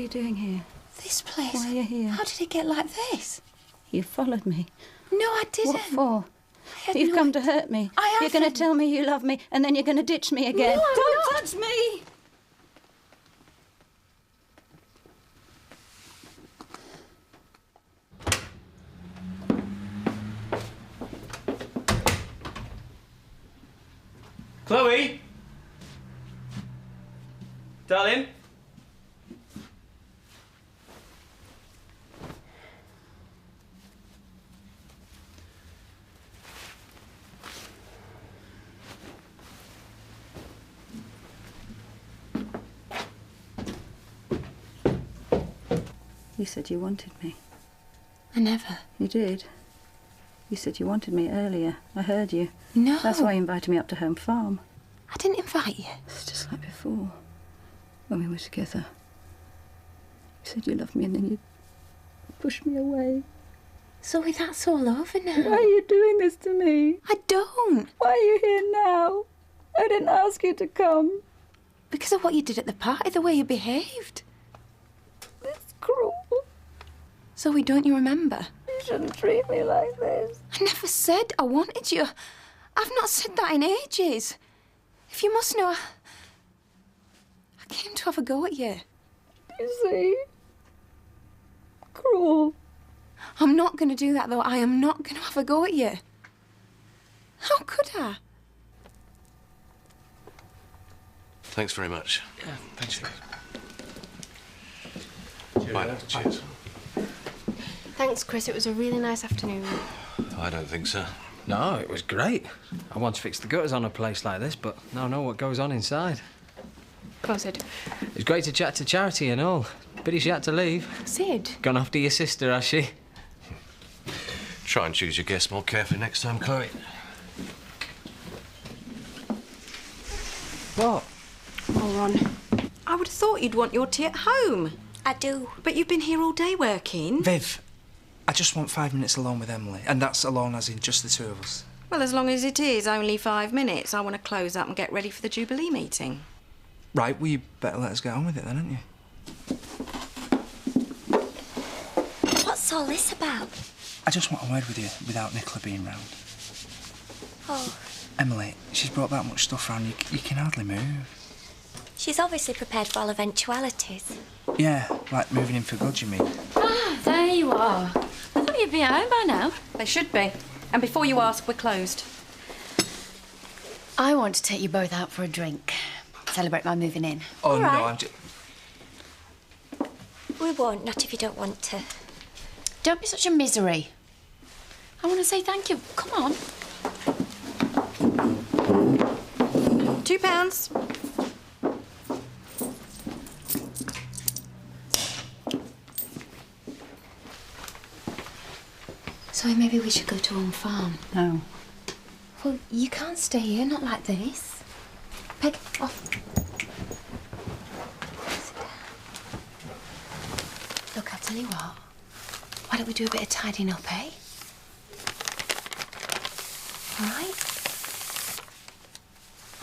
doing here? This place? Why are you here? How did it get like this? You followed me. No, I didn't. What for? You've come to hurt me. I haven't. You're going to tell me you love me, and then you're going to ditch me again. No, I'm Don't not. touch me! Chloe? Darling? You said you wanted me. I never. You did. You said you wanted me earlier. I heard you. No. That's why you invited me up to Home Farm. I didn't invite you. It's just like before, when we were together. You said you loved me and then you pushed me away. Zoe, that's all over now. Why are you doing this to me? I don't. Why are you here now? I didn't ask you to come. Because of what you did at the party, the way you behaved. It's cruel. Zoe, don't you remember? You shouldn't treat me like this. I never said I wanted you. I've not said that in ages. If you must know, I came to have a go at you. You see? Cruel. I'm not going to do that, though. I am not going to have a go at you. How could I? Thanks very much. Yeah, thanks. Bye. Cheers. Thanks, Chris. It was a really nice afternoon. I don't think so. No, it was great. I once fixed the gutters on a place like this, but now I know what goes on inside. Of course I do. It's great to chat to Charity and all. Pity she had to leave. Sid? Gone after your sister, has she? Try and choose your guests more carefully next time, Chloe. What? Oh, Ron. I would have thought you'd want your tea at home. I do. But you've been here all day working. Viv, I just want 5 minutes alone with Emily, and that's alone as in just the two of us. Well, as long as it is only 5 minutes, I want to close up and get ready for the Jubilee meeting. Right, well, you better let us get on with it then, haven't you? What's all this about? I just want a word with you without Nicola being round. Oh, Emily, she's brought that much stuff round, you can hardly move. she's obviously prepared for all eventualities. Yeah, like moving in for good, you mean? Ah, there you are. I thought you'd be at home by now. They should be. And before you ask, we're closed. I want to take you both out for a drink. Celebrate my moving in. Oh, All no, right. I'm just... We won't, not if you don't want to. Don't be such a misery. I want to say thank you. Come on. £2. So maybe we should go to Home Farm. No. Well, you can't stay here, not like this. Peg, off. Sit down. Look, I'll tell you what. Why don't we do a bit of tidying up, eh? All right?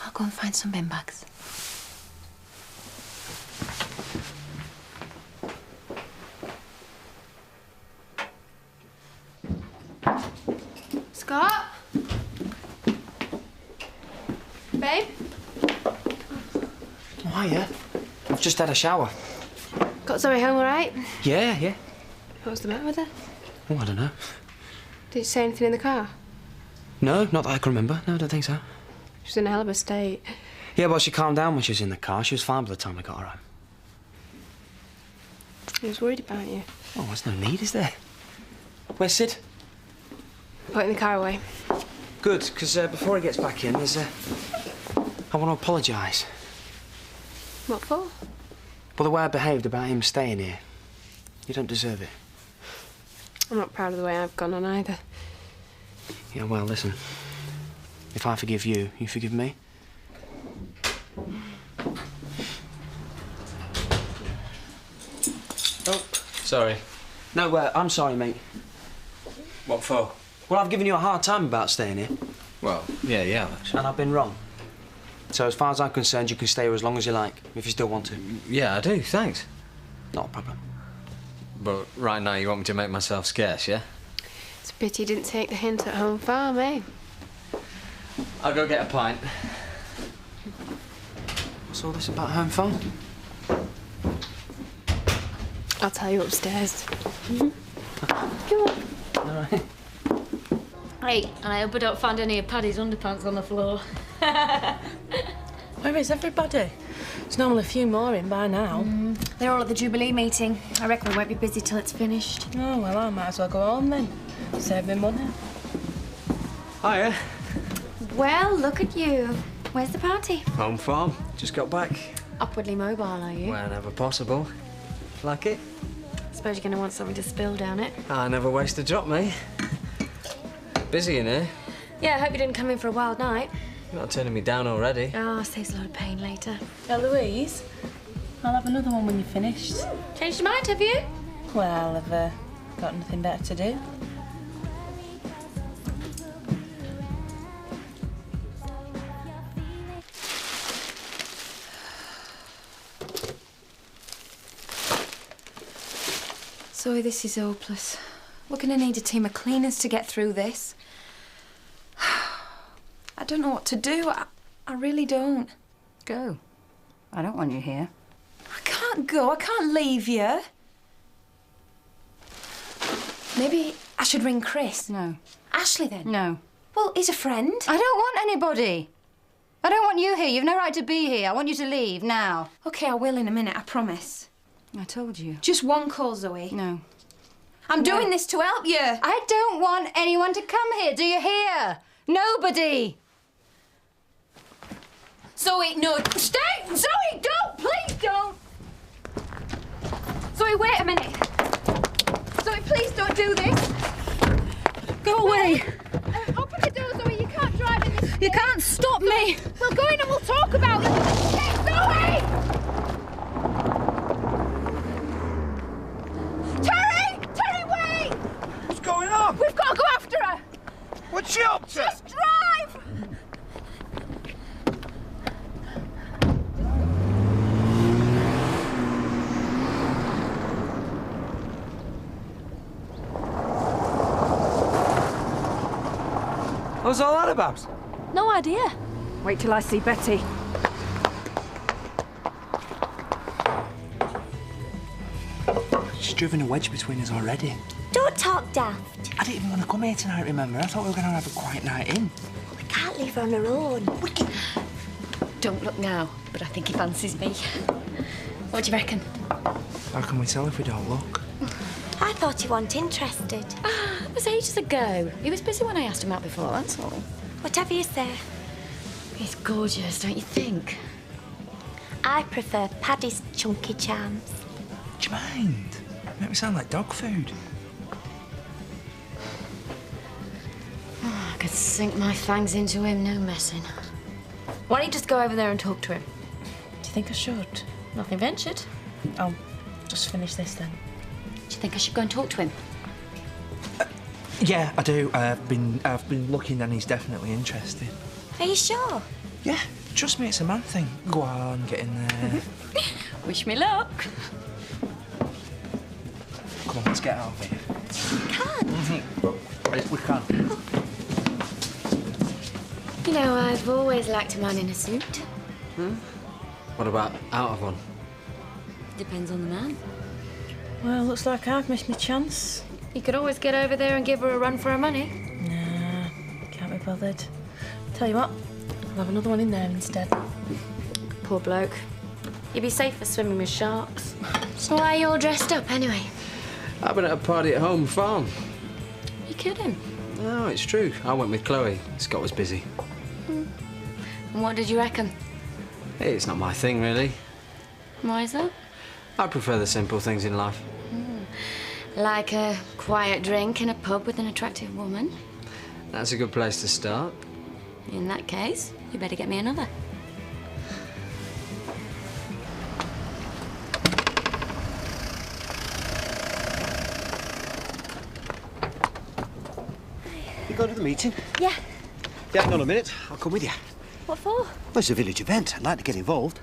I'll go and find some bin bags. Scott? Babe? Oh, hiya. I've just had a shower. Got Zoe home all right? Yeah. What's the matter with her? Oh, I don't know. Did you say anything in the car? No, not that I can remember. No, I don't think so. She's in a hell of a state. Yeah, well, she calmed down when she was in the car. She was fine by the time we got her home. I was worried about you. Oh, there's no need, is there? Where's Sid? Putting the car away. Good, because before he gets back in, there's I want to apologise. What for? Well, the way I behaved about him staying here. You don't deserve it. I'm not proud of the way I've gone on either. Yeah, well, listen. If I forgive you, you forgive me? Oh, sorry. No, I'm sorry, mate. What for? Well, I've given you a hard time about staying here. Well, yeah, actually. And I've been wrong. So as far as I'm concerned, you can stay here as long as you like, if you still want to. Yeah, I do, thanks. Not a problem. But right now you want me to make myself scarce, yeah? It's a pity you didn't take the hint at home farm, eh? I'll go get a pint. What's all this about home farm? I'll tell you upstairs. Come on. All right. Hey, I hope I don't find any of Paddy's underpants on the floor. Where is everybody? There's normally a few more in by now. They're all at the Jubilee meeting. I reckon we won't be busy till it's finished. Oh, well, I might as well go home then. Save me money. Hiya. Well, look at you. Where's the party? Home farm. Just got back. Upwardly mobile, are you? Whenever possible. Like it? Suppose you're going to want something to spill down it. I never waste a drop, mate. Busy in here. Yeah, I hope you didn't come in for a wild night. You're not turning me down already. Oh, saves a lot of pain later. Louise, I'll have another one when you're finished. Changed your mind, have you? Well, I've got nothing better to do. Zoe, this is hopeless. We're going to need a team of cleaners to get through this. I don't know what to do. I really don't. Go. I don't want you here. I can't go. I can't leave you. Maybe I should ring Chris. No. Ashley, then? No. Well, he's a friend. I don't want anybody. I don't want you here. You've no right to be here. I want you to leave now. OK, I will in a minute, I promise. I told you. Just one call, Zoe. No. I'm doing this to help you. I don't want anyone to come here. Do you hear? Nobody. Zoe, no. Stay! Zoe, don't! Please don't! Zoe, wait a minute. Zoe, please don't do this. Go away. Open the door, Zoe. You can't drive in this. You can't stop me. We'll go in and we'll talk about it. Hey, Zoe! Terry, wait! What's going on? We've got to go after her. What's she up to? Just drive! What's all that about? No idea. Wait till I see Betty. She's driven a wedge between us already. Don't talk daft. I didn't even want to come here tonight, remember? I thought we were going to have a quiet night in. We can't leave her on her own. Don't look now, but I think he fancies me. What do you reckon? How can we tell if we don't look? I thought you weren't interested. It was ages ago. He was busy when I asked him out before, that's all. Whatever you say. He's gorgeous, don't you think? I prefer Paddy's chunky charms. Do you mind? Make me sound like dog food. Oh, I could sink my fangs into him, no messing. Why don't you just go over there and talk to him? Do you think I should? Nothing ventured. I'll just finish this then. Do you think I should go and talk to him? Yeah, I do. I've been looking and he's definitely interested. Are you sure? Yeah, trust me, it's a man thing. Go on, get in there. Wish me luck. Come on, let's get out of here. We can't. We can. You know, I've always liked a man in a suit. What about out of one? Depends on the man. Well, looks like I've missed my chance. You could always get over there and give her a run for her money. Nah, can't be bothered. Tell you what, I'll have another one in there instead. Poor bloke. You'd be safer swimming with sharks. So why are you all dressed up, anyway? I've been at a party at home farm. You kidding? No, it's true. I went with Chloe. Scott was busy. And what did you reckon? Hey, it's not my thing, really. Why is that? I prefer the simple things in life. Like a quiet drink in a pub with an attractive woman? That's a good place to start. In that case, you better get me another. You go to the meeting? Yeah. Yeah, hang on a minute. I'll come with you. What for? Well, it's a village event. I'd like to get involved.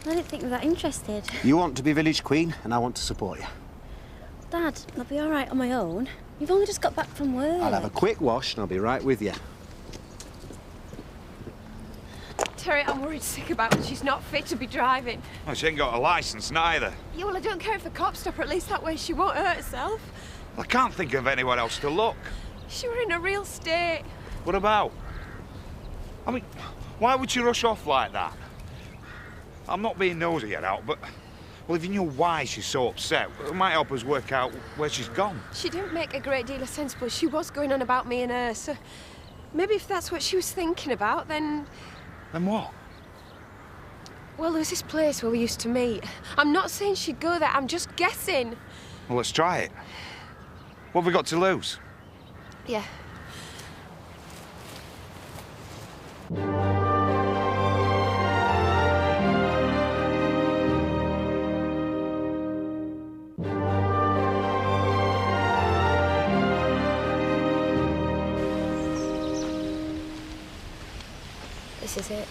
I didn't think you were that interested. You want to be village queen, and I want to support you. Dad, I'll be all right on my own. You've only just got back from work. I'll have a quick wash, and I'll be right with you. Terry, I'm worried sick about her. She's not fit to be driving. Well, she ain't got a licence neither. Yeah, well, I don't care if the cops stop her. At least that way she won't hurt herself. I can't think of anywhere else to look. She were in a real state. What about? I mean, why would she rush off like that? I'm not being nosy at out, but... Well, if you knew why she's so upset, it might help us work out where she's gone. She didn't make a great deal of sense, but she was going on about me and her, so... Maybe if that's what she was thinking about, then... Then what? Well, there was this place where we used to meet. I'm not saying she'd go there, I'm just guessing. Well, let's try it. What have we got to lose? Yeah. This is it.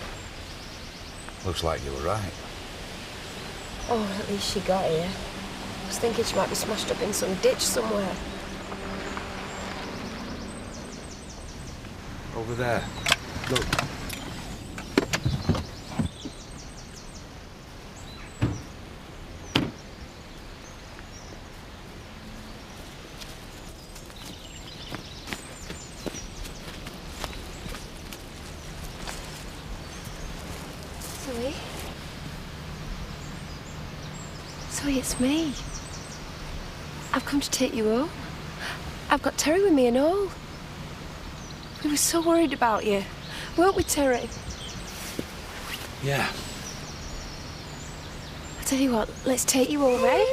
Looks like you were right. Oh, at least she got here. I was thinking she might be smashed up in some ditch somewhere. Over there. Look. Zoe? Zoe, it's me. I've come to take you home. I've got Terry with me and all. We were so worried about you. Weren't we, Terry? Yeah. I tell you what, let's take you home, eh?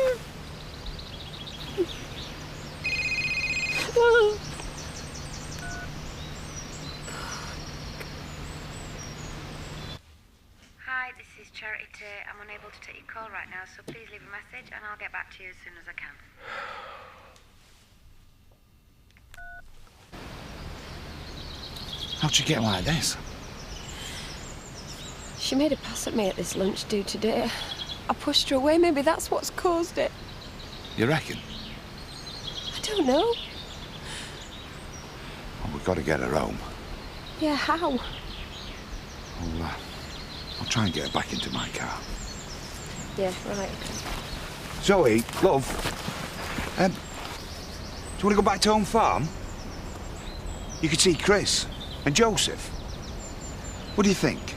Hi, this is Charity Tate. I'm unable to take your call right now, so please leave a message and I'll get back to you as soon as I can. How'd you get like this? She made a pass at me at this lunch do today. I pushed her away. Maybe that's what's caused it. You reckon? I don't know. Well, we've got to get her home. Yeah, how? I'll try and get her back into my car. Yeah, right. Zoe, love. Do you want to go back to home farm? You could see Chris and Joseph. What do you think?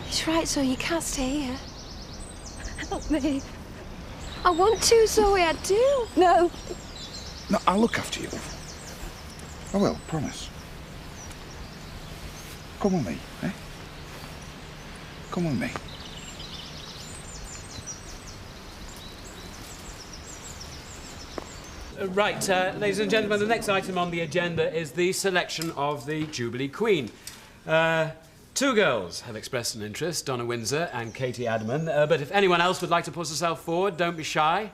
It's right, Zoe. You can't stay here. Help me. I want to, Zoe. I do. No. No, I'll look after you. I will, promise. Come with me, eh? Come with me. Right, ladies and gentlemen, the next item on the agenda is the selection of the Jubilee Queen. Two girls have expressed an interest, Donna Windsor and Katie Adman, but if anyone else would like to put herself forward, don't be shy.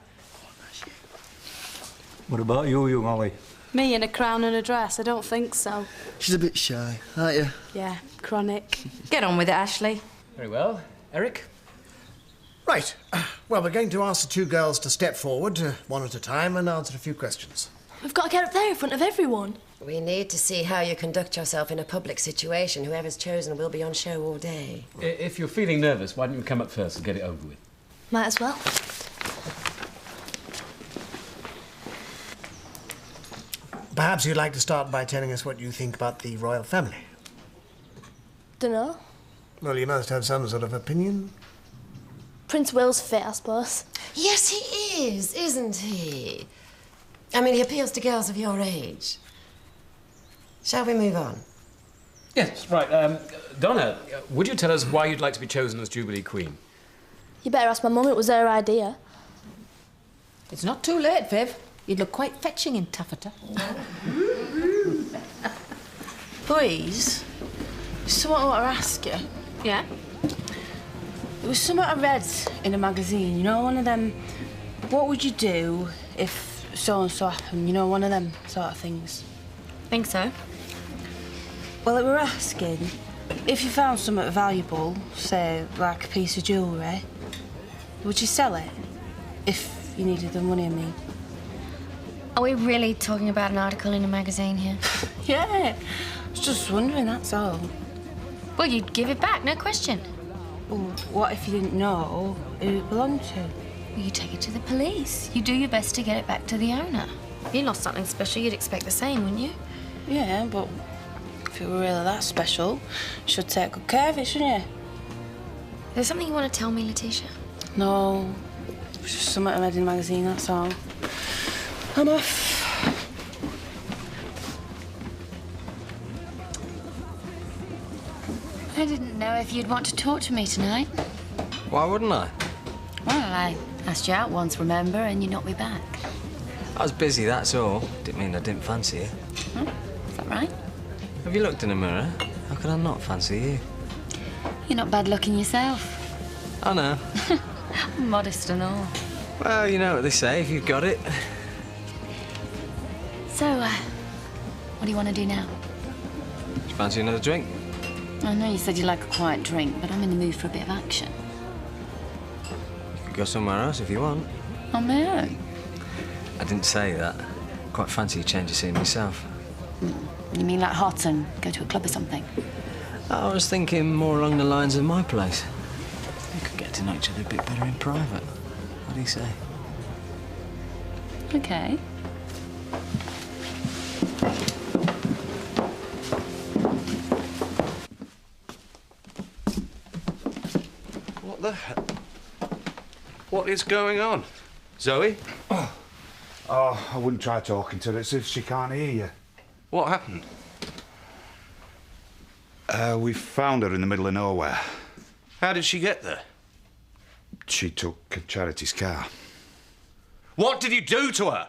What about you, Molly? Me in a crown and a dress? I don't think so. She's a bit shy, aren't you? Yeah, chronic. Get on with it, Ashley. Very well. Eric? Right. Well, we're going to ask the two girls to step forward, one at a time, and answer a few questions. We've got to get up there in front of everyone. We need to see how you conduct yourself in a public situation. Whoever's chosen will be on show all day. If you're feeling nervous, why don't you come up first and get it over with? Might as well. Perhaps you'd like to start by telling us what you think about the royal family. Dunno. Well, you must have some sort of opinion. Prince Will's fit, I suppose. Yes, he is, isn't he? I mean, he appeals to girls of your age. Shall we move on? Yes, right. Donna, would you tell us why you'd like to be chosen as Jubilee Queen? You better ask my mum, it was her idea. It's not too late, Viv. You'd look quite fetching in taffeta. Boys, there's something I want to ask you. Yeah? It was something I read in a magazine, you know, one of them, what would you do if so-and-so happened, you know, one of them sort of things. Think so? Well, they were asking, if you found something valuable, say, like a piece of jewellery, Would you sell it? If you needed the money, I mean. Are we really talking about an article in a magazine here? Yeah. I was just wondering, that's all. Well, you'd give it back, no question. Well, what if you didn't know who it belonged to? Well, you take it to the police. You do your best to get it back to the owner. If you lost something special, you'd expect the same, wouldn't you? Yeah, but if it were really that special, you should take good care of it, shouldn't you? Is there something you want to tell me, Letitia? No. It's just something I read in the magazine, that's all. I'm off. I didn't know if you'd want to talk to me tonight. Why wouldn't I? Well, I asked you out once, remember, and you knocked me back. I was busy, that's all. Didn't mean I didn't fancy you. Is that right? Have you looked in a mirror? How could I not fancy you? You're not bad looking yourself. I know. Modest and all. Well, you know what they say, if you've got it. So, what do you want to do now? Do you fancy another drink? I know you said you like a quiet drink, but I'm in the mood for a bit of action. You could go somewhere else if you want. On my own? I didn't say that. Quite fancy a change of scene myself. You mean like hot and go to a club or something? I was thinking more along the lines of my place. We could get to know each other a bit better in private. What do you say? Okay. What the hell? What is going on? Zoe? Oh, I wouldn't try talking to her. It's if she can't hear you. What happened? We found her in the middle of nowhere. How did she get there? She took Charity's car. What did you do to her?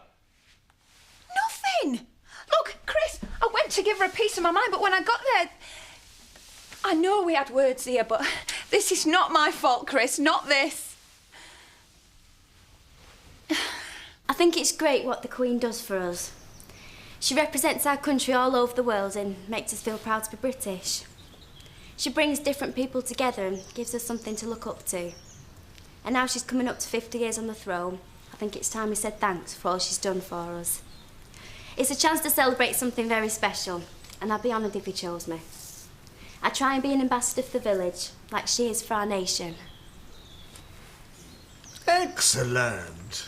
Nothing. Look, Chris, I went to give her a piece of my mind, but when I got there... I know we had words here, but this is not my fault, Chris, not this. I think it's great what the Queen does for us. She represents our country all over the world and makes us feel proud to be British. She brings different people together and gives us something to look up to. And now she's coming up to 50 years on the throne. I think it's time we said thanks for all she's done for us. It's a chance to celebrate something very special, and I'd be honoured if you chose me. I try and be an ambassador for the village, like she is for our nation. Excellent.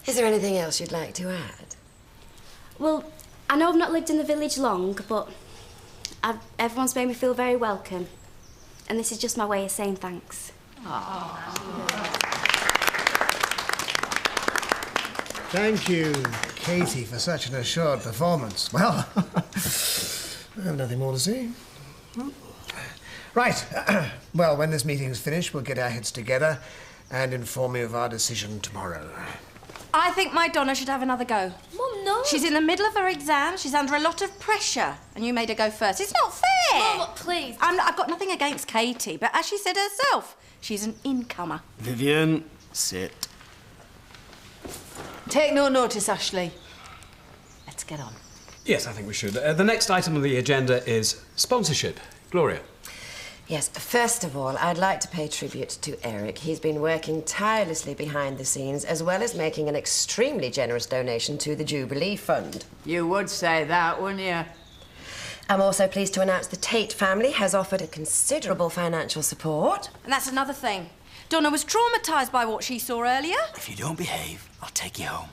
Is there anything else you'd like to add? Well, I know I've not lived in the village long, but everyone's made me feel very welcome. And this is just my way of saying thanks. Thank you, Katie, for such an assured performance. Well, I have nothing more to say. Right. Well, when this meeting's finished, we'll get our heads together and inform you of our decision tomorrow. I think my Donna should have another go. Mum, no. She's in the middle of her exam. She's under a lot of pressure. And you made her go first. It's not fair. Mum, please. I've got nothing against Katie, but as she said herself, she's an incomer. Vivian, sit. Take no notice, Ashley. Let's get on. Yes, I think we should. The next item on the agenda is sponsorship. Gloria. Yes, first of all, I'd like to pay tribute to Eric. He's been working tirelessly behind the scenes, as well as making an extremely generous donation to the Jubilee Fund. You would say that, wouldn't you? I'm also pleased to announce the Tate family has offered a considerable financial support. And that's another thing. Donna was traumatised by what she saw earlier. If you don't behave, I'll take you home.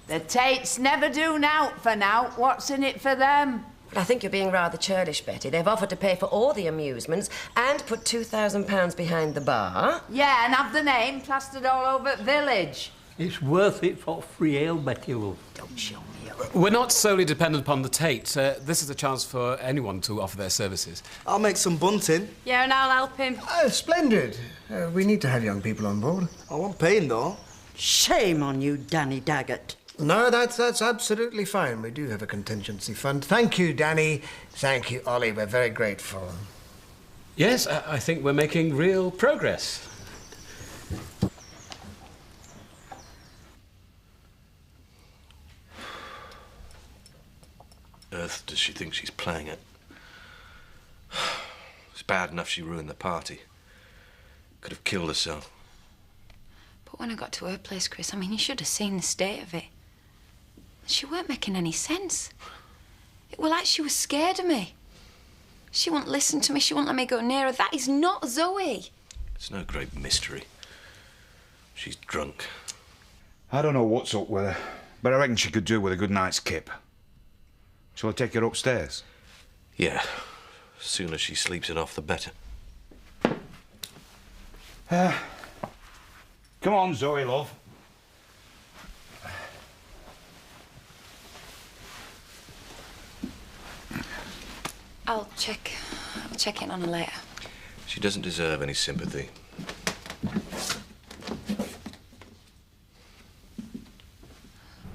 The Tates never do nowt for nowt. What's in it for them? But I think you're being rather churlish, Betty. They've offered to pay for all the amusements and put £2,000 behind the bar. Yeah, and have the name plastered all over the village. It's worth it for free ale, Betty love. Don't show me We're not solely dependent upon the Tate. This is a chance for anyone to offer their services. I'll make some bunting. Yeah, and I'll help him. Splendid. We need to have young people on board. I want paying, though. Shame on you, Danny Daggett. No, that's absolutely fine. We do have a contingency fund. Thank you, Danny. Thank you, Ollie. We're very grateful. Yes, I think we're making real progress. Earth does she think she's playing at? It's bad enough she ruined the party. Could have killed herself. But when I got to her place, Chris, I mean, you should have seen the state of it. She weren't making any sense. It was like she was scared of me. She wouldn't listen to me. She wouldn't let me go near her. That is not Zoe. It's no great mystery. She's drunk. I don't know what's up with her, but I reckon she could do with a good night's kip. Shall I take her upstairs? Yeah. Sooner she sleeps it off, the better. Come on, Zoe, love. I'll check in on her later. She doesn't deserve any sympathy.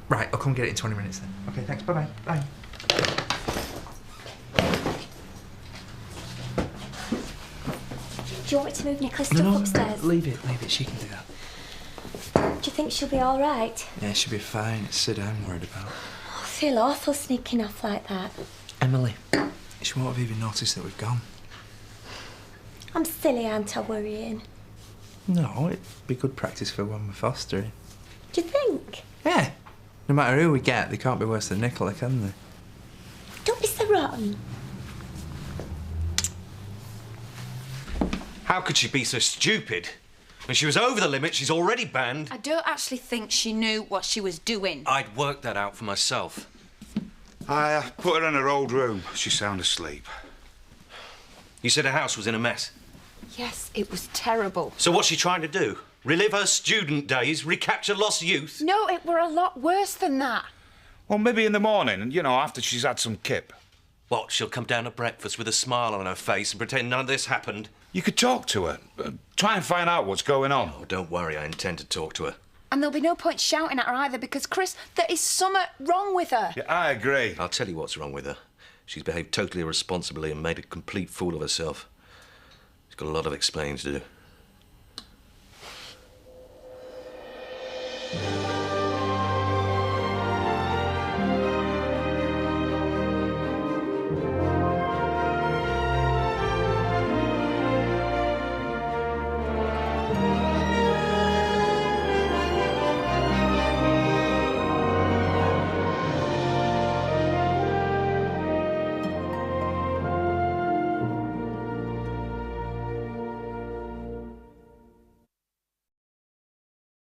Right, I'll come get it in 20 minutes then. Okay, thanks. Bye-bye. Bye. Do you want me to move Nicola's No, stuff no, upstairs? leave it. She can do that. Do you think she'll be all right? Yeah, she'll be fine. It's Sid I'm worried about. I feel awful sneaking off like that. Emily, she won't have even noticed that we've gone. I'm silly, aren't I, worrying? No, it'd be good practice for when we're fostering. Do you think? Yeah. No matter who we get, they can't be worse than Nicola, can they? Don't be so rotten. How could she be so stupid? When she was over the limit, she's already banned. I don't actually think she knew what she was doing. I'd worked that out for myself. I put her in her old room. She's sound asleep. You said her house was in a mess. Yes, it was terrible. So what's she trying to do? Relive her student days? Recapture lost youth? No, it were a lot worse than that. Well, maybe in the morning, you know, after she's had some kip. What, she'll come down to breakfast with a smile on her face and pretend none of this happened? You could talk to her. Try and find out what's going on. Oh, don't worry, I intend to talk to her. And there'll be no point shouting at her either, because, Chris, there is something wrong with her. Yeah, I agree. I'll tell you what's wrong with her. She's behaved totally irresponsibly and made a complete fool of herself. She's got a lot of explaining to do.